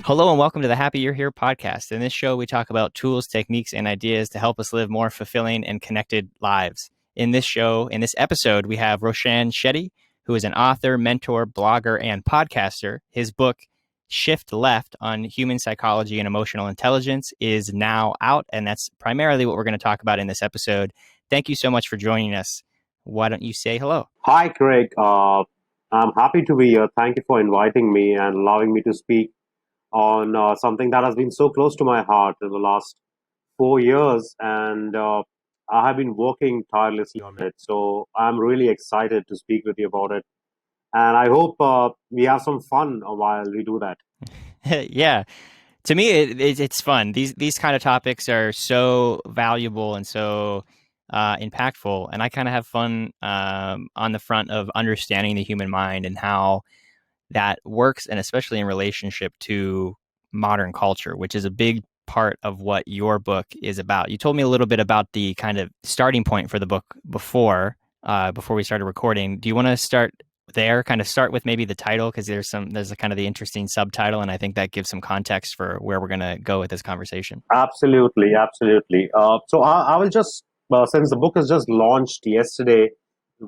Hello and welcome to the Happy You're Here podcast. In this show, we talk about tools, techniques, and ideas to help us live more fulfilling and connected lives. In this episode, we have Roshan Shetty, who is an author, mentor, blogger, and podcaster. His book, Shift Left on Human Psychology and Emotional Intelligence, is now out, and that's primarily what we're going to talk about in this episode. Thank you so much for joining us. Why don't you say hello? Hi, Craig. I'm happy to be here. Thank you for inviting me and allowing me to speak on something that has been so close to my heart in the last 4 years. And I have been working tirelessly on it. So I'm really excited to speak with you about it. And I hope we have some fun while we do that. Yeah. To me, it's fun. These kind of topics are so valuable and so impactful, and I kind of have fun on the front of understanding the human mind and how that works, and especially in relationship to modern culture, which is a big part of what your book is about. You told me a little bit about the kind of starting point for the book before we started recording. Do you want to start there? Kind of start with maybe the title, because there's a kind of the interesting subtitle, and I think that gives some context for where we're going to go with this conversation. Absolutely, absolutely. So I will just, since the book is just launched yesterday,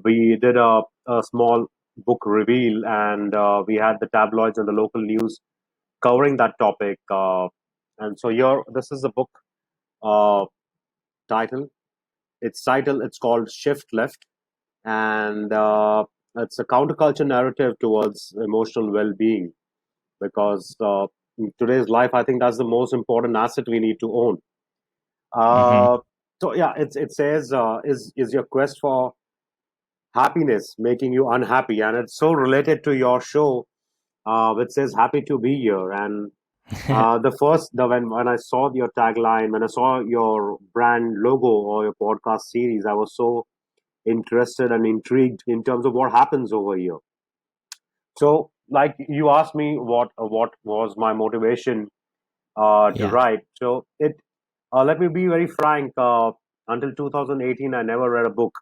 we did a small book reveal and we had the tabloids and the local news covering that topic. This is the book uh, title. It's called Shift Left, and it's a counterculture narrative towards emotional well-being. Because in today's life, I think that's the most important asset we need to own. Mm-hmm. It says, is your quest for happiness making you unhappy? And it's so related to your show, which says happy to be here. And when I saw your tagline, when I saw your brand logo or your podcast series, I was so interested and intrigued in terms of what happens over here. So, like you asked me, what was my motivation to Yeah. write? So it let me be very frank. Until 2018, I never read a book.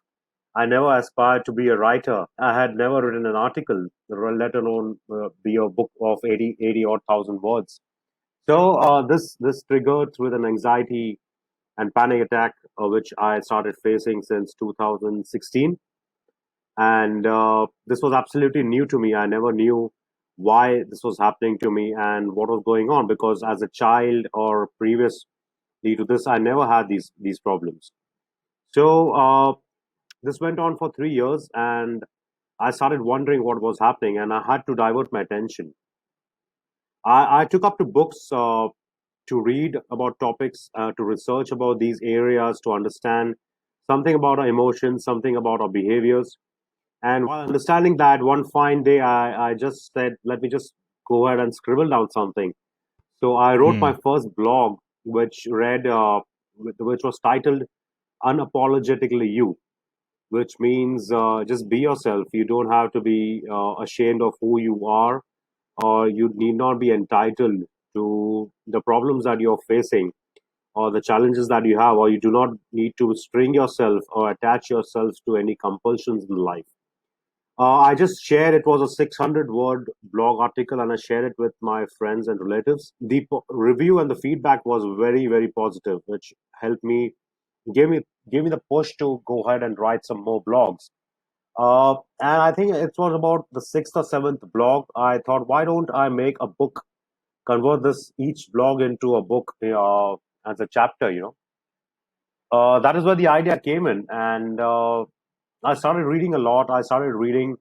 I never aspired to be a writer. I had never written an article, let alone be a book of 80 odd thousand words. So this triggered with an anxiety and panic attack, which I started facing since 2016, and this was absolutely new to me. I never knew why this was happening to me and what was going on, because as a child or previously to this, I never had these problems. So this went on for 3 years, and I started wondering what was happening, and I had to divert my attention. I took up to books to read about topics, to research about these areas, to understand something about our emotions, something about our behaviors. And while understanding that, one fine day, I just said, let me just go ahead and scribble down something. So I wrote my Hmm. first blog, which was titled "Unapologetically You," which means just be yourself. You don't have to be ashamed of who you are, or you need not be entitled to the problems that you're facing or the challenges that you have, or you do not need to string yourself or attach yourself to any compulsions in life. I just shared, it was a 600-word blog article, and I shared it with my friends and relatives. The review and the feedback was very, very positive, which helped me, gave me, gave me the push to go ahead and write some more blogs. And I think it was about the sixth or seventh blog. I thought, why don't I make a book, convert this each blog into a book as a chapter, that is where the idea came in. And I started reading a lot. I started reading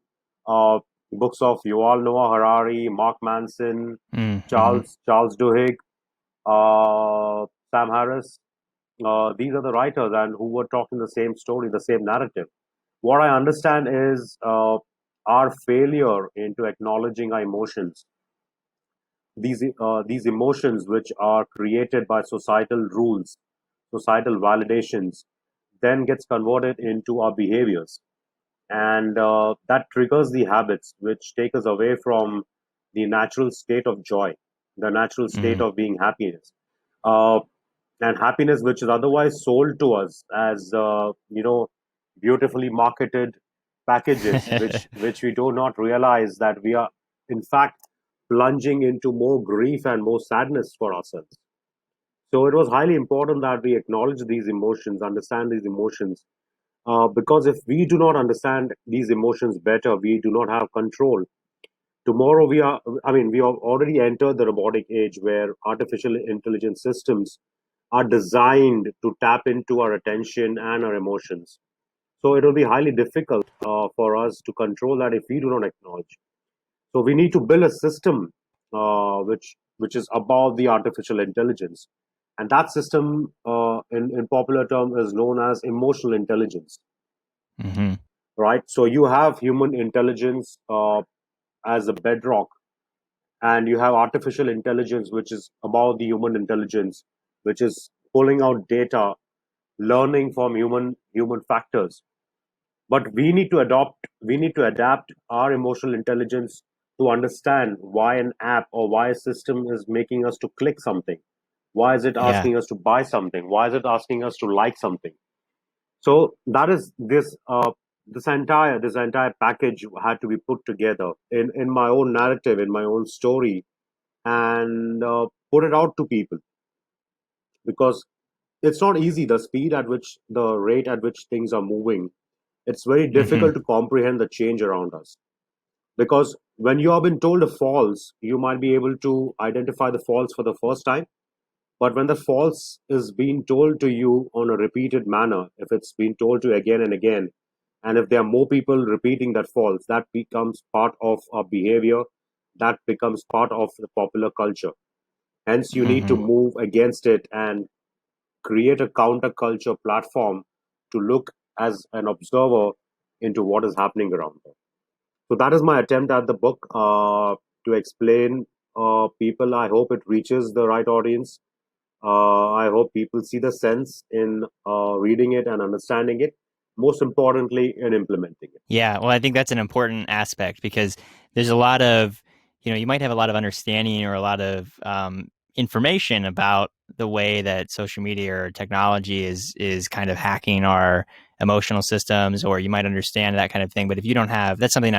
uh, books of Yuval Noah Harari, Mark Manson, Mm-hmm. Charles Duhigg, Sam Harris. These are the writers and who were talking the same story, the same narrative. What I understand is our failure into acknowledging our emotions. These emotions, which are created by societal rules, societal validations, then gets converted into our behaviors, and that triggers the habits which take us away from the natural state of joy, the natural state Mm. of being happiness, uh, and happiness which is otherwise sold to us as beautifully marketed packages, which we do not realize that we are in fact plunging into more grief and more sadness for ourselves. So it was highly important that we acknowledge these emotions, understand these emotions, because if we do not understand these emotions better, we do not have control. Tomorrow we have already entered the robotic age where artificial intelligence systems are designed to tap into our attention and our emotions. So it will be highly difficult for us to control that if we do not acknowledge. So we need to build a system which is above the artificial intelligence, and that system, in popular term, is known as emotional intelligence. Hmm. Right. So you have human intelligence as a bedrock, and you have artificial intelligence, which is above the human intelligence, which is pulling out data, learning from human factors. But we need to adapt our emotional intelligence to understand why an app or why a system is making us to click something. Why is it Yeah. asking us to buy something? Why is it asking us to like something? So that is this entire package had to be put together in my own narrative, in my own story, and put it out to people, because it's not easy. The rate at which things are moving, it's very Hmm. difficult to comprehend the change around us. Because when you have been told a false, you might be able to identify the false for the first time. But when the false is being told to you on a repeated manner, if it's been told to you again and again, and if there are more people repeating that false, that becomes part of our behavior, that becomes part of the popular culture. Hence, you need to Hmm. move against it and create a counterculture platform to look as an observer into what is happening around them. So that is my attempt at the book, to explain people. I hope it reaches the right audience. I hope people see the sense in reading it and understanding it. Most importantly, in implementing it. Yeah, well, I think that's an important aspect because there's a lot of, you might have a lot of understanding or a lot of information about the way that social media or technology is kind of hacking our emotional systems, or you might understand that kind of thing. But if you don't have, that's something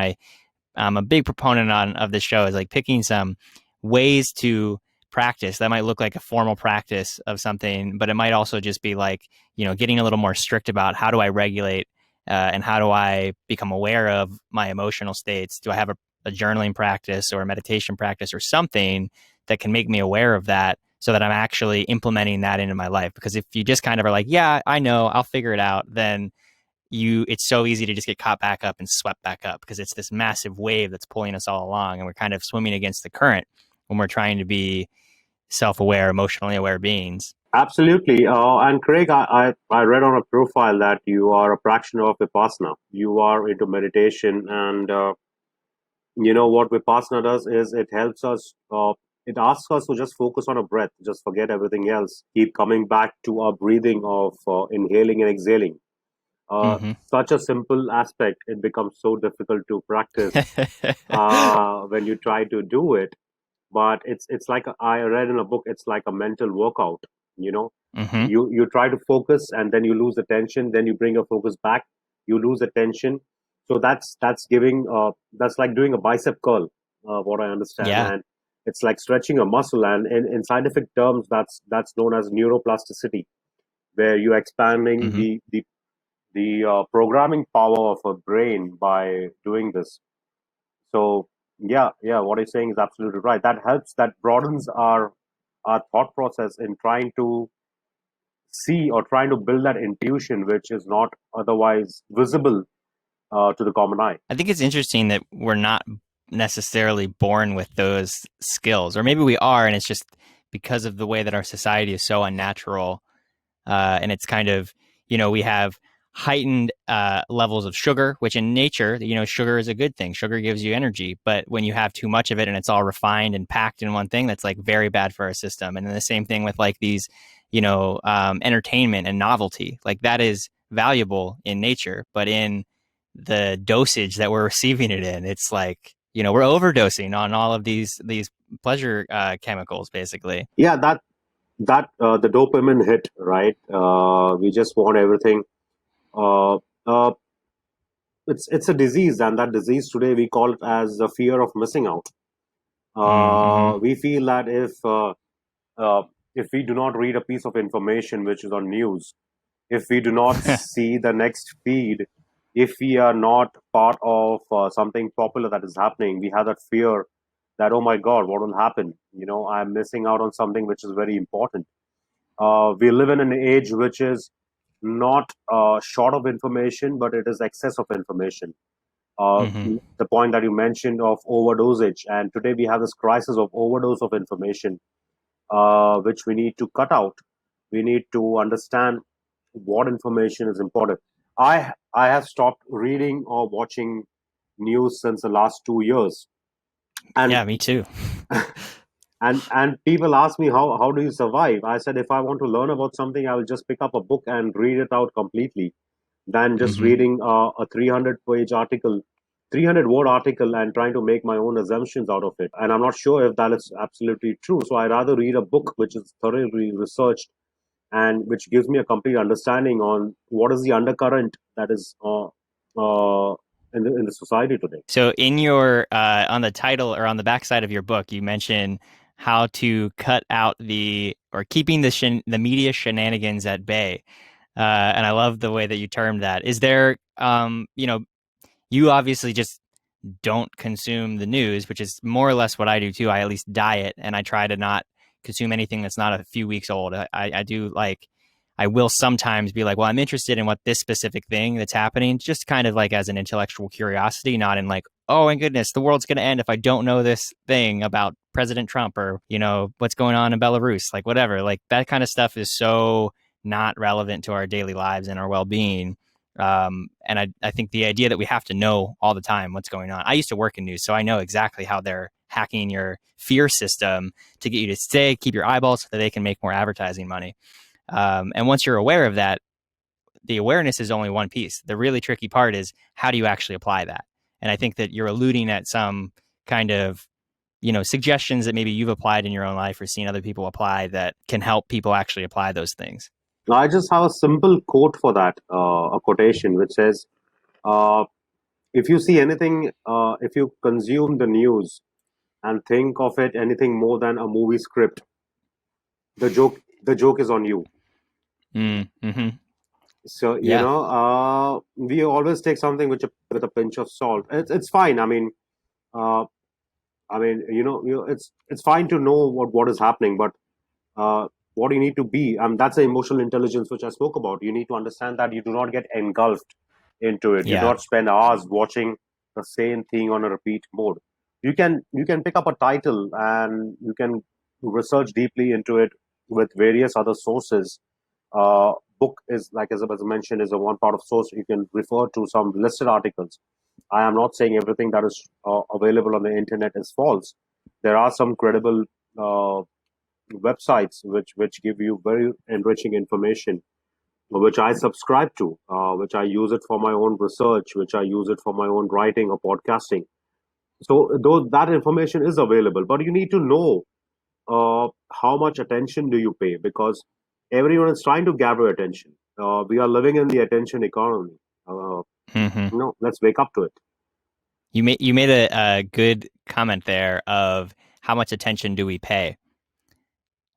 I'm a big proponent on of this show is like picking some ways to practice that might look like a formal practice of something, but it might also just be like, getting a little more strict about how do I regulate and how do I become aware of my emotional states? Do I have a journaling practice or a meditation practice or something that can make me aware of that so that I'm actually implementing that into my life? Because if you just kind of are like, yeah, I know, I'll figure it out, then it's so easy to just get caught back up and swept back up because it's this massive wave that's pulling us all along and we're kind of swimming against the current when we're trying to be self-aware, emotionally aware beings. Absolutely. And Craig, I read on a profile that you are a practitioner of Vipassana. You are into meditation, and you know what Vipassana does is it helps us. It asks us to just focus on a breath, just forget everything else, keep coming back to our breathing of inhaling and exhaling. Mm-hmm. Such a simple aspect, it becomes so difficult to practice when you try to do it. But it's like I read in a book, it's like a mental workout. You know, Mm-hmm. you try to focus and then you lose attention, then you bring your focus back, you lose attention. So that's giving that's like doing a bicep curl, what I understand. Yeah. And it's like stretching a muscle, and in scientific terms that's known as neuroplasticity, where you're expanding Mm-hmm. the programming power of a brain by doing this. So yeah, what he's saying is absolutely right. That helps, that broadens our thought process in trying to see or trying to build that intuition which is not otherwise visible to the common eye. I think it's interesting that we're not necessarily born with those skills, or maybe we are, and it's just because of the way that our society is so unnatural. And it's kind of, we have heightened levels of sugar, which in nature, sugar is a good thing. Sugar gives you energy, but when you have too much of it and it's all refined and packed in one thing, that's like very bad for our system. And then the same thing with like these, entertainment and novelty, like that is valuable in nature, but in the dosage that we're receiving it in, it's like, we're overdosing on all of these pleasure chemicals, basically. Yeah, the dopamine hit, right? We just want everything. uh, uh, it's a disease, and that disease today we call it as the fear of missing out. Mm-hmm. We feel that uh, if we do not read a piece of information which is on news, if we do not see the next feed, if we are not part of something popular that is happening, we have that fear that, oh my God, what will happen? I'm missing out on something which is very important. We live in an age which is not short of information, but it is excess of information. Mm-hmm. The point that you mentioned of overdosage, and today we have this crisis of overdose of information, which we need to cut out. We need to understand what information is important. I have stopped reading or watching news since the last 2 years, and Yeah, me too. and people ask me how do you survive. I said if I want to learn about something, I will just pick up a book and read it out completely, than just Mm-hmm. reading a 300-page article, 300-word article, and trying to make my own assumptions out of it. And I'm not sure if that is absolutely true. So I rather read a book which is thoroughly researched and which gives me a complete understanding on what is the undercurrent that is in the society today. So in your on the title or on the backside of your book, you mention how to cut out the or keeping the media shenanigans at bay. And I love the way that you termed that. Is there, you obviously just don't consume the news, which is more or less what I do too. I at least diet and I try to not consume anything that's not a few weeks old. I do like, I will sometimes be like, well, I'm interested in what this specific thing that's happening, just kind of like as an intellectual curiosity, not in like, oh my goodness, the world's going to end if I don't know this thing about President Trump or, what's going on in Belarus, like whatever. Like that kind of stuff is so not relevant to our daily lives and our well being. And I think the idea that we have to know all the time what's going on. I used to work in news, so I know exactly how they're hacking your fear system to get you to stay, keep your eyeballs so that they can make more advertising money. And once you're aware of that, the awareness is only one piece. The really tricky part is how do you actually apply that? And I think that you're alluding at some kind of suggestions that maybe you've applied in your own life or seen other people apply that can help people actually apply those things. I just have a simple quote for that, a quotation which says, uh, if you see anything, if you consume the news and think of it anything more than a movie script, the joke is on you. Mm-hmm. So Yeah. we always take something with a pinch of salt. It's fine. Uh, it's fine to know what is happening, but what you need to be, that's the emotional intelligence which I spoke about. You need to understand that you do not get engulfed into it. You do Yeah. not spend hours watching the same thing on a repeat mode. You can pick up a title and you can research deeply into it with various other sources. Book is, like as I mentioned, is a one part of source. You can refer to some listed articles. I am not saying everything that is available on the internet is false. There are some credible uh, websites which give you very enriching information, which I subscribe to, which I use it for my own research, which I use it for my own writing or podcasting. So though that information is available, but you need to know how much attention do you pay, because everyone is trying to gather attention. We are living in the attention economy. Uh, Mm-hmm. let's wake up to it. You made a good comment there of how much attention do we pay.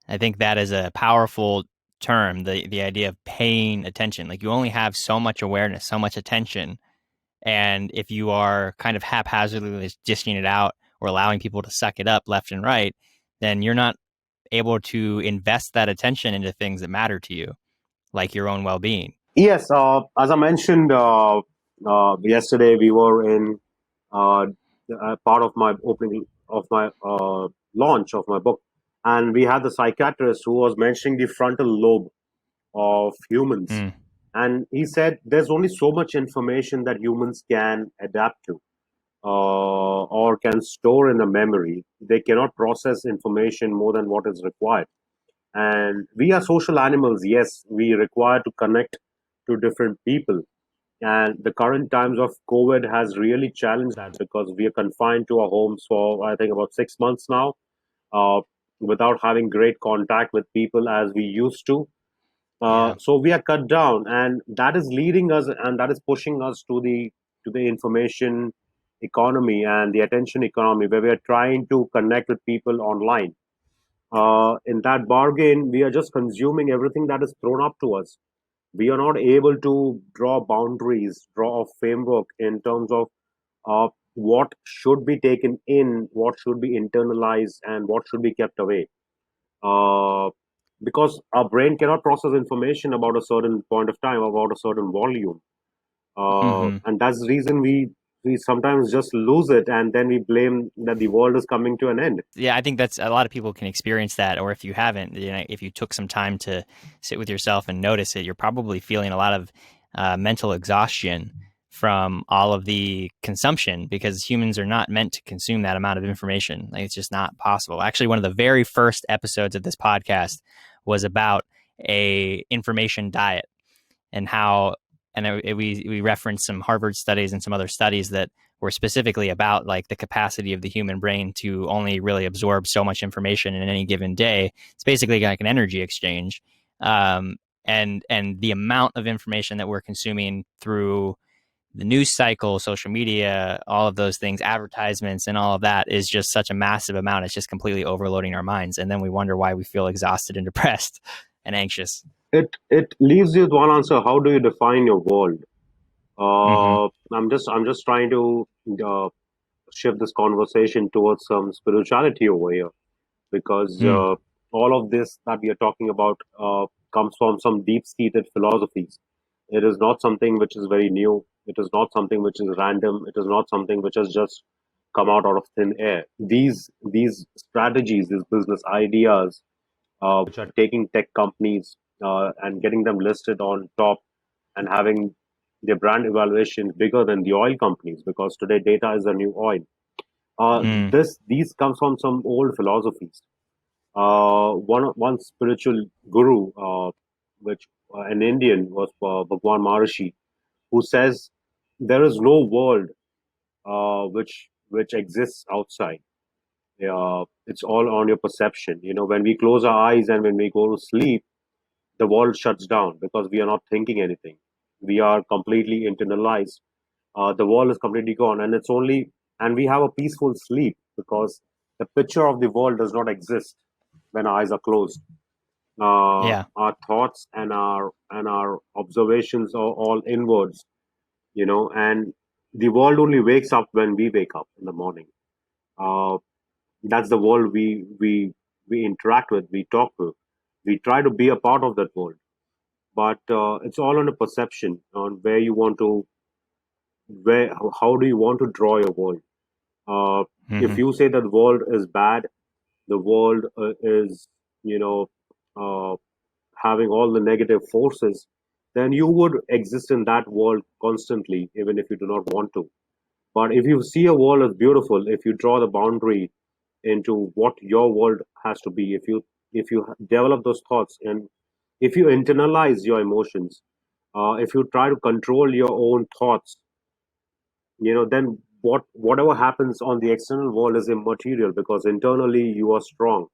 I think that is a powerful term, the idea of paying attention. Like you only have so much awareness, so much attention. And if you are kind of haphazardly dishing it out or allowing people to suck it up left and right, then you're not able to invest that attention into things that matter to you, like your own well being. Yes, as I mentioned yesterday, we were in uh, part of my opening of my launch of my book, and we had the psychiatrist who was mentioning the frontal lobe of humans, Mm, and he said there's only so much information that humans can adapt to or can store in a memory. They cannot process information more than what is required. And we are social animals. Yes, we require to connect to different people. And the current times of COVID has really challenged that, because we are confined to our homes for, I think, about 6 months now, uh, without having great contact with people as we used to. yeah. So we are cut down, and that is leading us, and that is pushing us to the information economy and the attention economy, where we are trying to connect with people online. In that bargain, we are just consuming everything that is thrown up to us. We are not able to draw boundaries, draw a framework in terms of what should be taken in, what should be internalized, and what should be kept away. Uh, because our brain cannot process information about a certain point of time, about a certain volume. Mm-hmm. And that's the reason we sometimes just lose it, and then we blame that the world is coming to an end. Yeah, I think that's a lot of people can experience that. Or if you haven't, if you took some time to sit with yourself and notice it, you're probably feeling a lot of mental exhaustion from all of the consumption, because humans are not meant to consume that amount of information. Like, it's just not possible. Actually, one of the very first episodes of this podcast was about a information diet, and how, and we referenced some Harvard studies and some other studies that were specifically about like the capacity of the human brain to only really absorb so much information in any given day. It's basically like an energy exchange, and the amount of information that we're consuming through the news cycle, social media, all of those things, advertisements, and all of that is just such a massive amount. It's just completely overloading our minds, and then we wonder why we feel exhausted and depressed and anxious. It leaves you with one answer: how do you define your world? Mm-hmm. I'm just trying to uh, shift this conversation towards some spirituality over here, because Mm. all of this that we are talking about comes from some deep-seated philosophies. It is not something which is very new. It is not something which is random. It is not something which has just come out of thin air. These strategies, these business ideas, which are taking tech companies and getting them listed on top and having their brand evaluation bigger than the oil companies, because today data is the new oil. Mm. These comes from some old philosophies. One spiritual guru, which an Indian, was Bhagwan Maharishi, who says there is no world which exists outside. It's all on your perception. When we close our eyes and when we go to sleep, the world shuts down because we are not thinking anything. We are completely internalized. The world is completely gone, and and we have a peaceful sleep because the picture of the world does not exist when our eyes are closed. Yeah. Our thoughts and our observations are all inwards, and the world only wakes up when we wake up in the morning. Uh, that's the world we interact with, we talk to, we try to be a part of that world. But it's all on a perception on where you want to, where how do you want to draw your world. uh, if Mm-hmm. you say that the world is bad, the world is, you know uh, having all the negative forces, then you would exist in that world constantly, even if you do not want to. But if you see a world as beautiful, if you draw the boundary into what your world has to be, if you develop those thoughts, and if you internalize your emotions, if you try to control your own thoughts, then whatever happens on the external world is immaterial, because internally you are strong.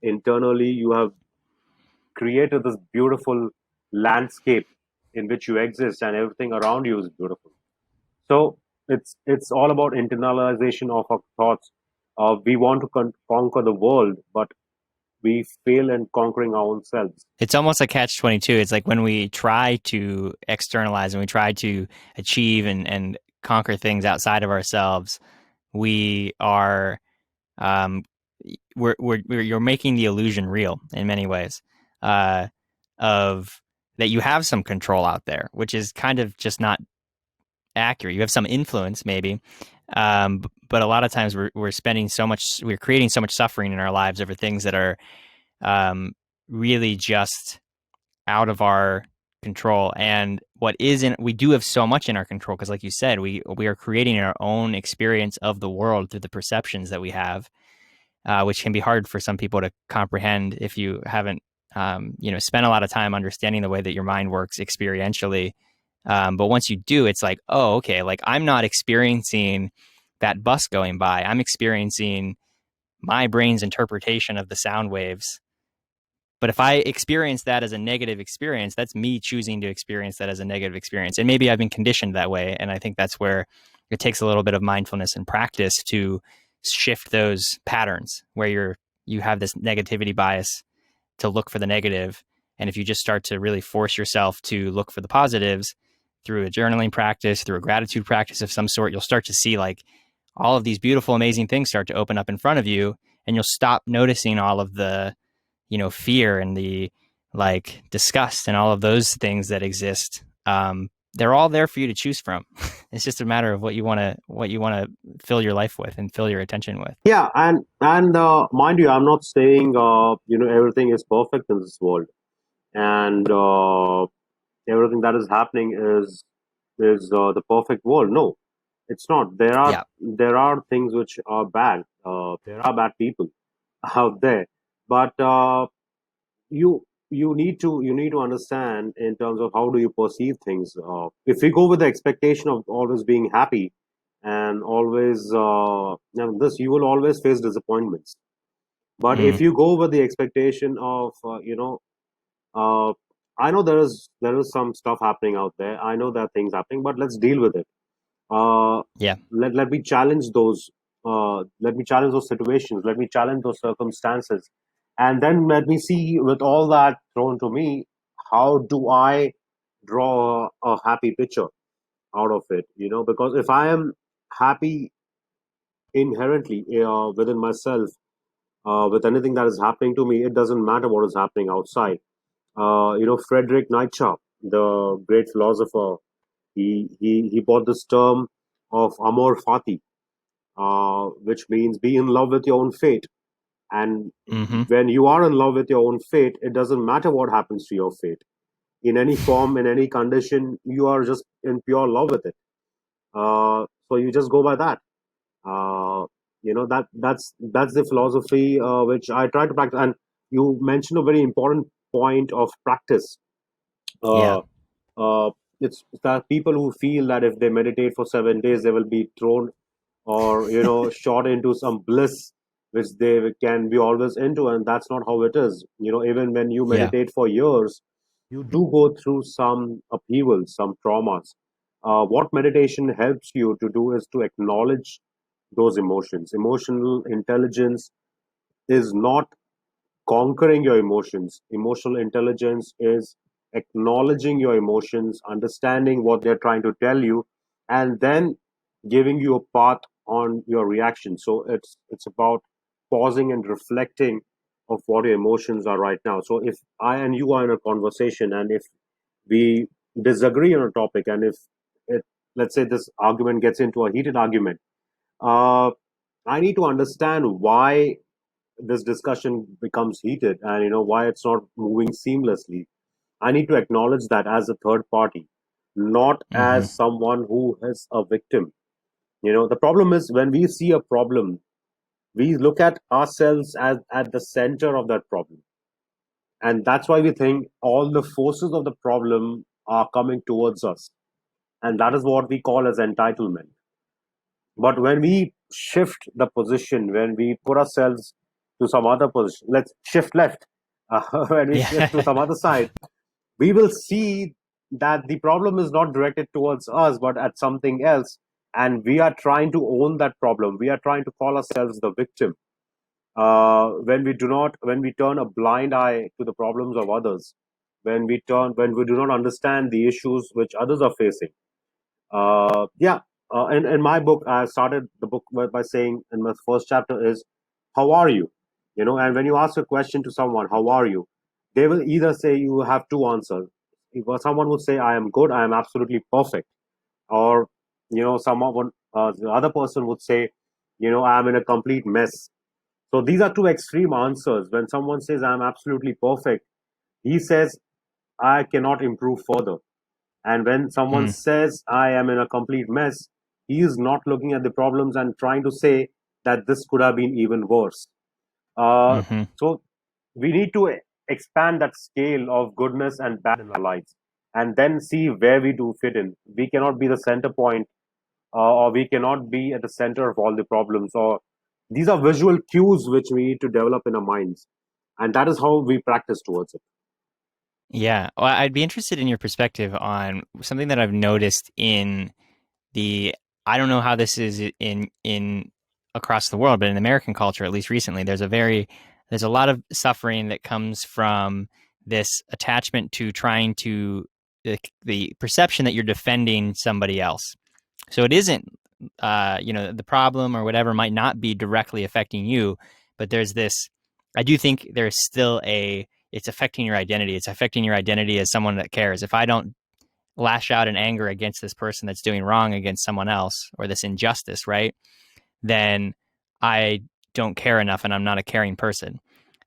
Internally you have created this beautiful landscape in which you exist, and everything around you is beautiful. So it's all about internalization of our thoughts. We want to conquer the world, but we fail in conquering our own selves. It's almost a catch 22. It's like when we try to externalize and we try to achieve and conquer things outside of ourselves, we are, um, you're making the illusion real in many ways, uh, of that you have some control out there, which is kind of just not accurate. You have some influence, maybe, but a lot of times we're spending so much, we're creating so much suffering in our lives over things that are, um, really just out of our control. And what isn't, we do have so much in our control, because like you said, we are creating our own experience of the world through the perceptions that we have, which can be hard for some people to comprehend if you haven't, spent a lot of time understanding the way that your mind works experientially. But once you do, it's like, oh, okay, like I'm not experiencing that bus going by. I'm experiencing my brain's interpretation of the sound waves. But if I experience that as a negative experience, that's me choosing to experience that as a negative experience. And maybe I've been conditioned that way. And I think that's where it takes a little bit of mindfulness and practice to shift those patterns where you have this negativity bias to look for the negative. And if you just start to really force yourself to look for the positives through a journaling practice, through a gratitude practice of some sort, you'll start to see like all of these beautiful, amazing things start to open up in front of you, and you'll stop noticing all of the, fear and the like disgust and all of those things that exist. They're all there for you to choose from. It's just a matter of what you want to fill your life with and fill your attention with. Yeah, and mind you, I'm not saying everything is perfect in this world, and everything that is happening is the perfect world. No, it's not. Yeah. There are things which are bad. There are bad people out there, but you need to understand in terms of how do you perceive things. If we go with the expectation of always being happy and always this, you will always face disappointments. But if Mm, you go with the expectation of uh, I know there is some stuff happening out there. I know there are things happening, but let's deal with it. uh, yeah. let me challenge those situations, let me challenge those circumstances, and then let me see, with all that thrown to me, how do I draw a happy picture out of it, because if I am happy inherently within myself, with anything that is happening to me, it doesn't matter what is happening outside. Friedrich Nietzsche, the great philosopher, he bought this term of amor fati, which means be in love with your own fate. And Mm-hmm. when you are in love with your own fate, it doesn't matter what happens to your fate. In any form, in any condition, you are just in pure love with it. So you just go by that. That's the philosophy which I try to practice. And you mentioned a very important point of practice. Yeah. Uh, uh, it's that people who feel that if they meditate for 7 days, they will be thrown or shot into some bliss which they can be always into, and that's not how it is. Even when you Yeah. meditate for years, you do go through some upheavals, some traumas. What meditation helps you to do is to acknowledge those emotions. Emotional intelligence is not conquering your emotions. Emotional intelligence is acknowledging your emotions, understanding what they're trying to tell you, and then giving you a path on your reaction. So it's about pausing and reflecting of what your emotions are right now. So if I and you are in a conversation, and if we disagree on a topic, and if it, let's say this argument gets into a heated argument, uh, I need to understand why this discussion becomes heated, and why it's not moving seamlessly. I need to acknowledge that as a third party, not Mm-hmm. as someone who is a victim. The problem is when we see a problem, we look at ourselves as at the center of that problem, and that's why we think all the forces of the problem are coming towards us, and that is what we call as entitlement. But when we shift the position, when we put ourselves to some other position, let's shift left, when we shift to Yeah. some other side, we will see that the problem is not directed towards us, but at something else. And we are trying to own that problem. We are trying to call ourselves the victim. When we turn a blind eye to the problems of others, when we do not understand the issues which others are facing. Yeah. In my book, I started the book by saying, in my first chapter is, how are you? And when you ask a question to someone, how are you? They will either say you have two answers. If someone would say, I am good, I am absolutely perfect. Or, the other person would say, I am in a complete mess. So these are two extreme answers. When someone says, I am absolutely perfect, he says, I cannot improve further. And when someone Mm, says, I am in a complete mess, he is not looking at the problems and trying to say that this could have been even worse. mm-hmm. So we need to expand that scale of goodness and bad in our lives, and then see where we do fit in. We cannot be the center point, or we cannot be at the center of all the problems. Or these are visual cues which we need to develop in our minds. And that is how we practice towards it. Yeah. Well, I'd be interested in your perspective on something that I've noticed in the I don't know how this is in across the world, but in American culture, at least recently, there's a lot of suffering that comes from this attachment to trying to the perception that you're defending somebody else. So it isn't, the problem or whatever might not be directly affecting you, but there's this. I do think there's still it's affecting your identity. It's affecting your identity as someone that cares. If I don't lash out in anger against this person that's doing wrong against someone else or this injustice, right? Then I don't care enough and I'm not a caring person.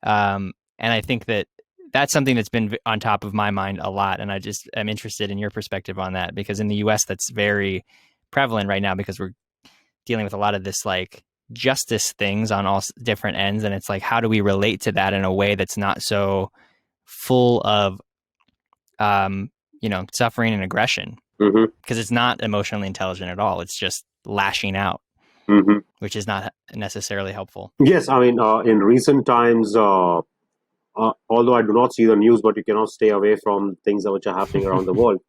And I think that that's something that's been on top of my mind a lot. And I just am interested in your perspective on that because in the US, that's very prevalent right now because we're dealing with a lot of this like justice things on all different ends. And it's like, how do we relate to that in a way that's not so full of, suffering and aggression? Hmm. Because it's not emotionally intelligent at all. It's just lashing out, Hmm. which is not necessarily helpful. Yes, I mean, in recent times, although I do not see the news, but you cannot stay away from things which are happening around the world.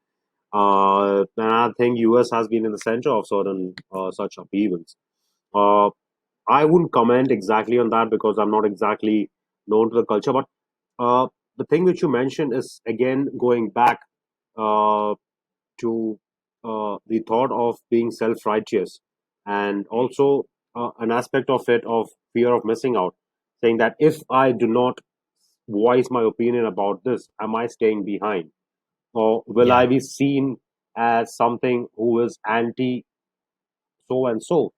And I think US has been in the center of certain such upheavals. Uh, I wouldn't comment exactly on that because I'm not exactly known to the culture. But the thing which you mentioned is again going back uh, to the thought of being self-righteous, and also an aspect of it of fear of missing out, saying that if I do not voice my opinion about this, am I staying behind, or will I Yeah. be seen as something who is anti so and so?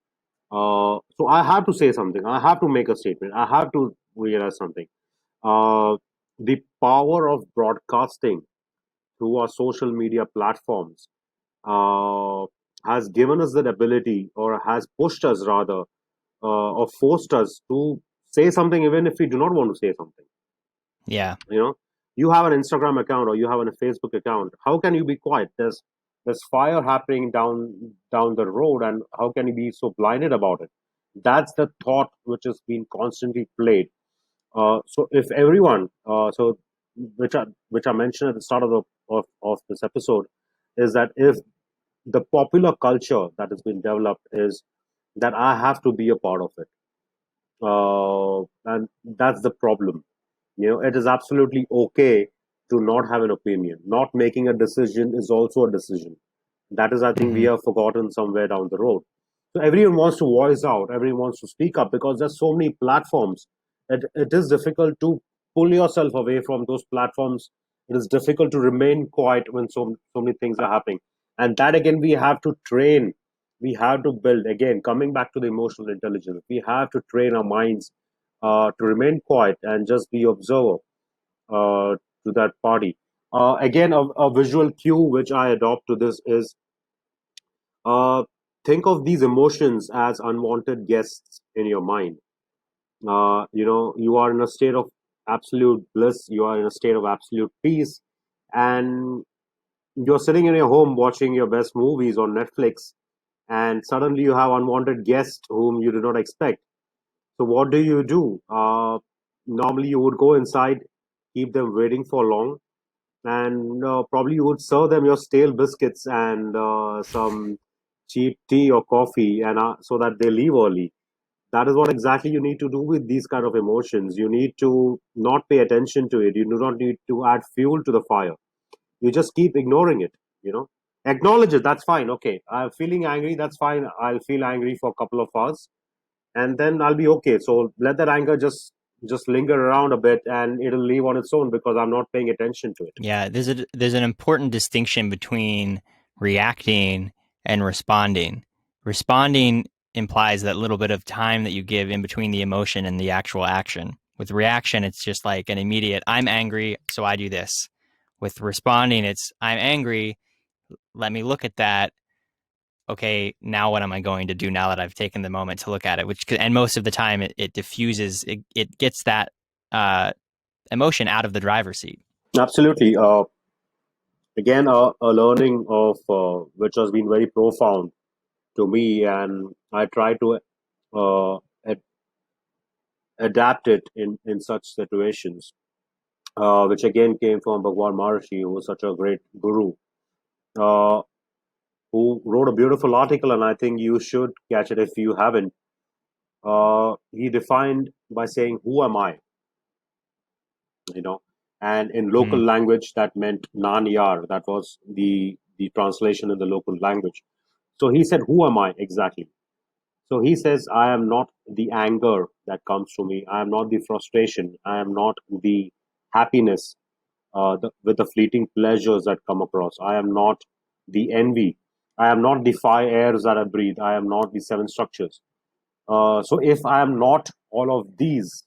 So I have to say something. I have to make a statement. I have to realize something. Uh, the power of broadcasting through our social media platforms uh, has given us that ability, or has pushed us rather, or forced us to say something even if we do not want to say something. Yeah. You know, you have an Instagram account or you have a Facebook account. How can you be quiet? There's fire happening down the road, and how can you be so blinded about it? That's the thought which has been constantly played. So if everyone, which I mentioned at the start of this episode, is that if the popular culture that has been developed is that I have to be a part of it, and that's the problem. It is absolutely okay to not have an opinion. Not making a decision is also a decision. That is, I think, we Mm-hmm. have forgotten somewhere down the road. So everyone wants to voice out, everyone wants to speak up because there's so many platforms. It is difficult to pull yourself away from those platforms. It is difficult to remain quiet when so many things are happening. And that again, we have to train. We have to build, again, coming back to the emotional intelligence. We have to train our minds to remain quiet and just be observer to that party. Again, a visual cue which I adopt to this is uh, think of these emotions as unwanted guests in your mind. You are in a state of absolute bliss, you are in a state of absolute peace, and you're sitting in your home watching your best movies on Netflix, and suddenly you have unwanted guests whom you did not expect. So, what do you do? Normally, you would go inside, keep them waiting for long, and probably you would serve them your stale biscuits and some cheap tea or coffee, and so that they leave early. That is what exactly you need to do with these kind of emotions. You need to not pay attention to it. You do not need to add fuel to the fire. You just keep ignoring it. Acknowledge it. That's fine. Okay, I'm feeling angry. That's fine. I'll feel angry for a couple of hours, and then I'll be okay. So let that anger just linger around a bit, and it'll leave on its own because I'm not paying attention to it. Yeah. There's an important distinction between reacting and responding. Responding implies that little bit of time that you give in between the emotion and the actual action. With reaction, it's just like an immediate, I'm angry, so I do this. With responding, it's I'm angry, let me look at that. Okay, now what am I going to do now that I've taken the moment to look at it? And most of the time it diffuses, it gets that uh, emotion out of the driver's seat. Absolutely. Again, a learning of which has been very profound to me, and I try to uh, ad- adapt it in such situations, which again came from Bhagwan Maharishi, who was such a great guru. Uh, who wrote a beautiful article, and I think you should catch it if you haven't. He defined by saying, "Who am I?" You know, and in local Mm, language that meant "nan yar." That was the translation in the local language. So he said, "Who am I exactly?" So he says, "I am not the anger that comes to me. I am not the frustration. I am not the happiness with the fleeting pleasures that come across. I am not the envy. I am not the five airs that I breathe. I am not the seven structures. So if I am not all of these,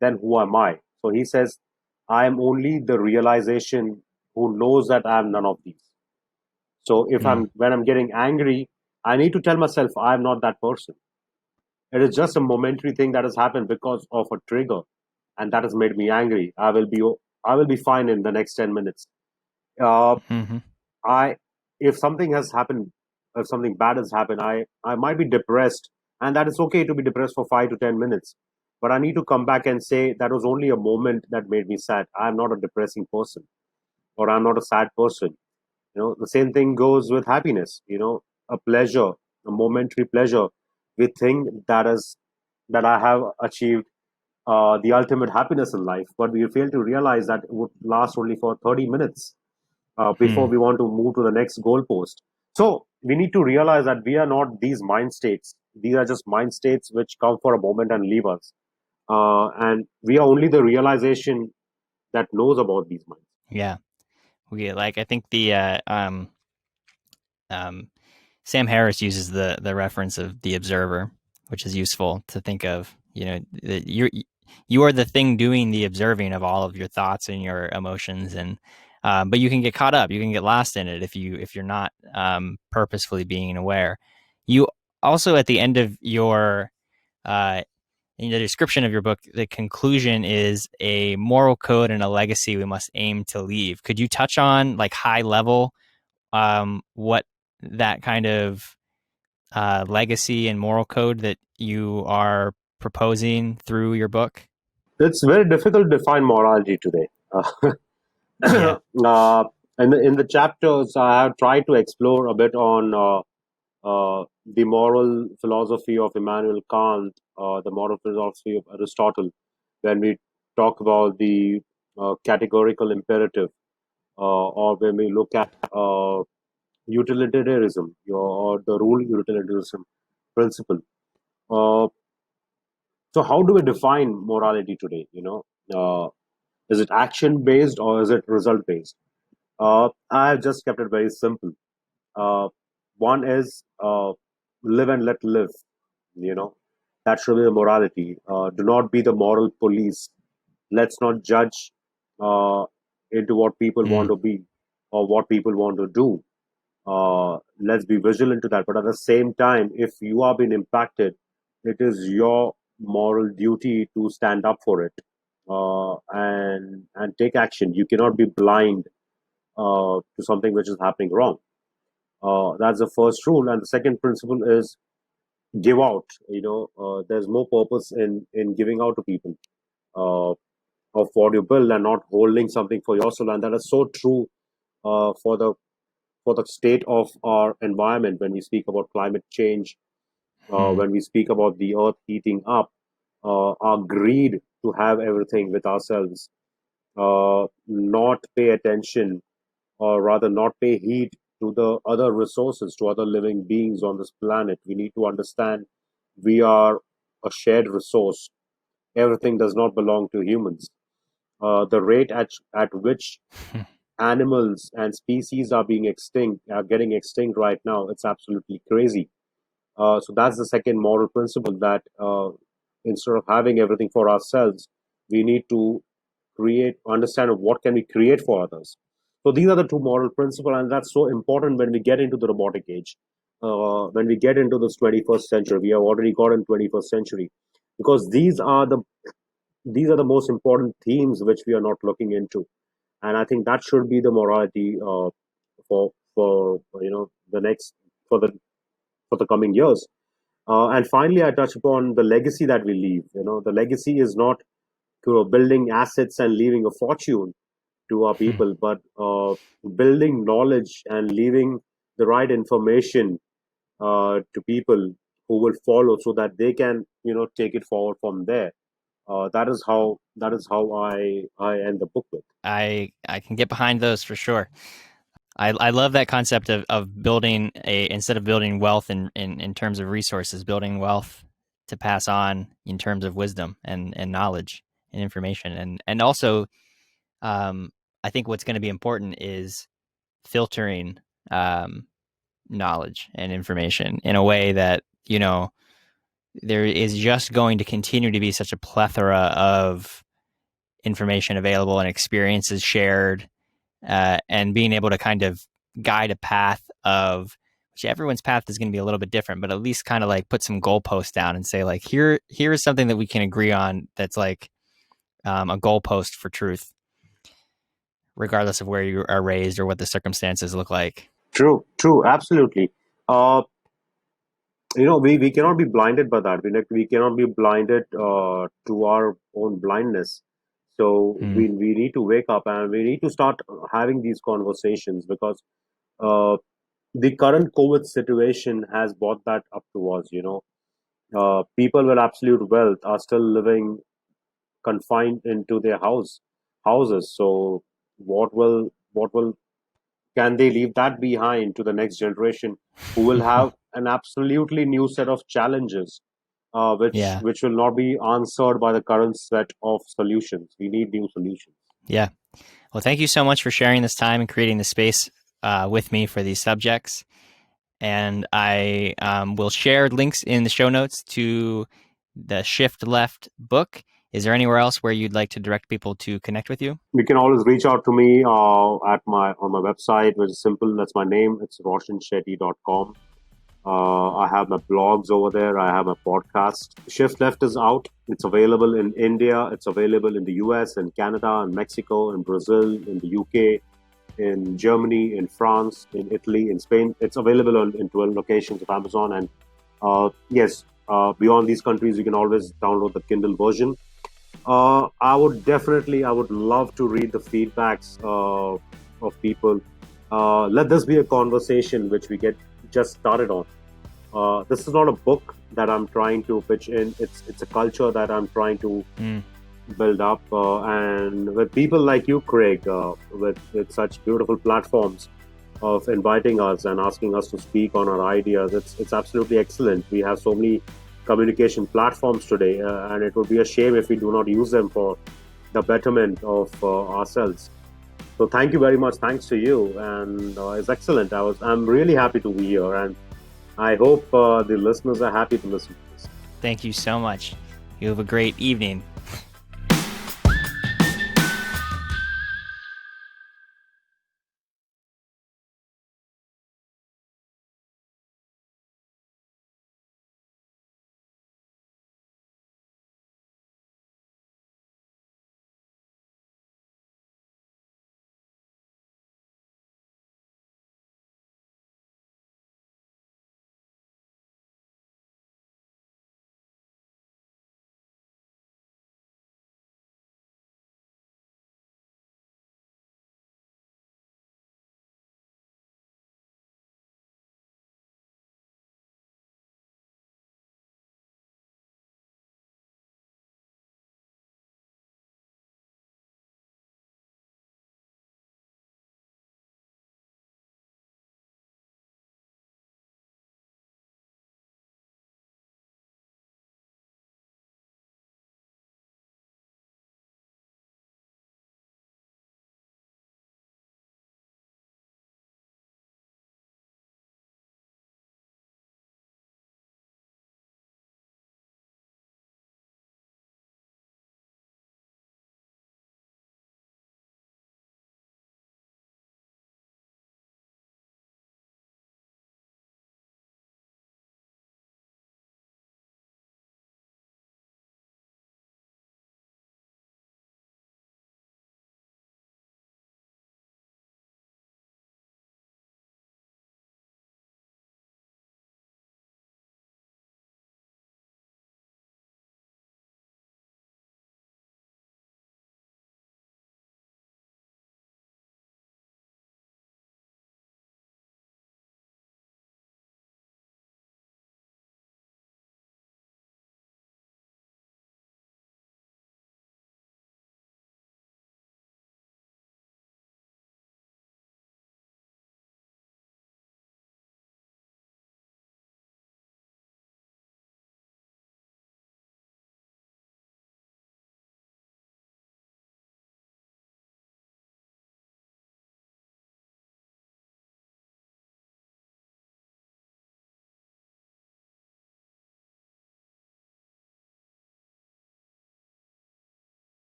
then who am I?" So he says, "I am only the realization who knows that I am none of these." So if mm, I'm when I'm getting angry, I need to tell myself I am not that person. It is just a momentary thing that has happened because of a trigger, and that has made me angry. I will be fine in the next 10 minutes. Uh, mhm, I if something has happened, if something bad has happened, I might be depressed, and that is okay to be depressed for 5 to 10 minutes. But I need to come back and say that was only a moment that made me sad. I'm not a depressing person, or I'm not a sad person. The same thing goes with happiness. A pleasure, a momentary pleasure. We think that I have achieved the ultimate happiness in life, but we fail to realize that it would last only for 30 minutes before mm. we want to move to the next goalpost. So we need to realize that we are not these mind states. These are just mind states which come for a moment and leave us. And we are only the realization that knows about these minds. Yeah. I think um, Sam Harris uses the reference of the observer, which is useful to think of. That you are the thing doing the observing of all of your thoughts and your emotions, and but you can get caught up, you can get lost in it if you're not purposefully being aware. You also, at the end of your uh, in the description of your book, the conclusion is a moral code and a legacy we must aim to leave. Could you touch on, like, high level, what that kind of legacy and moral code that you are proposing through your book? It's very difficult to define morality today. Yeah. Uh, in the chapters, I have tried to explore a bit on the moral philosophy of Immanuel Kant, the moral philosophy of Aristotle, when we talk about the categorical imperative, or when we look at utilitarianism, or the rule utilitarianism principle. Uh, so, how do we define morality today? Is it action based or is it result based? I've just kept it very simple. Uh, One is live and let live. You know, that should be the morality. Do not be the moral police. Let's not judge uh, into what people want Mm. to be or what people want to do. Let's be vigilant to that. But at the same time, if you are being impacted, it is your moral duty to stand up for it, and take action. You cannot be blind to something which is happening wrong. That's the first rule, and the second principle is give out. There's more purpose in giving out to people uh, of what you build and not holding something for yourself, and that is so true for the state of our environment when we speak about climate change, Mm. when we speak about the earth heating up, our greed to have everything with ourselves, not pay attention, or rather not pay heed to the other resources, to other living beings on this planet. We need to understand we are a shared resource. Everything does not belong to humans. The rate at which animals and species are getting extinct right now, it's absolutely crazy. So that's the second moral principle, that instead of having everything for ourselves, we need to understand what can we create for others. So these are the two moral principles, and that's so important when we get into the robotic age. When we get into this 21st century, we have already got in 21st century, because these are the most important themes which we are not looking into, and I think that should be the morality for the next for the coming years. And finally, I touch upon the legacy that we leave. The legacy is not building assets and leaving a fortune to our people, but building knowledge and leaving the right information to people who will follow, so that they can take it forward from there. That is how I end the book with. I can get behind those for sure. I love that concept of building instead of building wealth in terms of resources, building wealth to pass on in terms of wisdom and knowledge and information. And also, I think what's going to be important is filtering knowledge and information in a way that, there is just going to continue to be such a plethora of information available and experiences shared, and being able to kind of guide a path of which everyone's path is going to be a little bit different, but at least kind of like put some goalposts down and say like, here is something that we can agree on that's like a goalpost for truth, regardless of where you are raised or what the circumstances look like. True, absolutely. uh, we cannot be blinded by that. We cannot be blinded to our own blindness. So Mm, we need to wake up, and we need to start having these conversations, because uh, the current COVID situation has brought that up to us. People with absolute wealth are still living confined into their houses. So what will can they leave that behind to the next generation, who will have an absolutely new set of challenges, which yeah, which will not be answered by the current set of solutions. We need new solutions. yeah. Well, thank you so much for sharing this time and creating the space with me for these subjects. And I will share links in the show notes to the Shift Left book. Is there anywhere else where you'd like to direct people to connect with you? You can always reach out to me at my on my website, which is simple. That's my name. It's roshanshetty.com. I have my blogs over there. I have a podcast. Shift Left is out. It's available in India. It's available in the US, in Canada, in Mexico, in Brazil, in the UK, in Germany, in France, in Italy, in Spain. It's available in 12 locations of Amazon. And yes, beyond these countries, you can always download the Kindle version. I would love to read the feedbacks of people. Let this be a conversation which we get just started on. This is not a book that I'm trying to pitch in. It's a culture that I'm trying to Mm, build up, and with people like you, Craig, with such beautiful platforms of inviting us and asking us to speak on our ideas. It's absolutely excellent. We have so many communication platforms today, and it would be a shame if we do not use them for the betterment of ourselves. So thank you very much. Thanks to you, and it's excellent. I'm really happy to be here, and I hope the listeners are happy to listen to this. thank you so much. You have a great evening.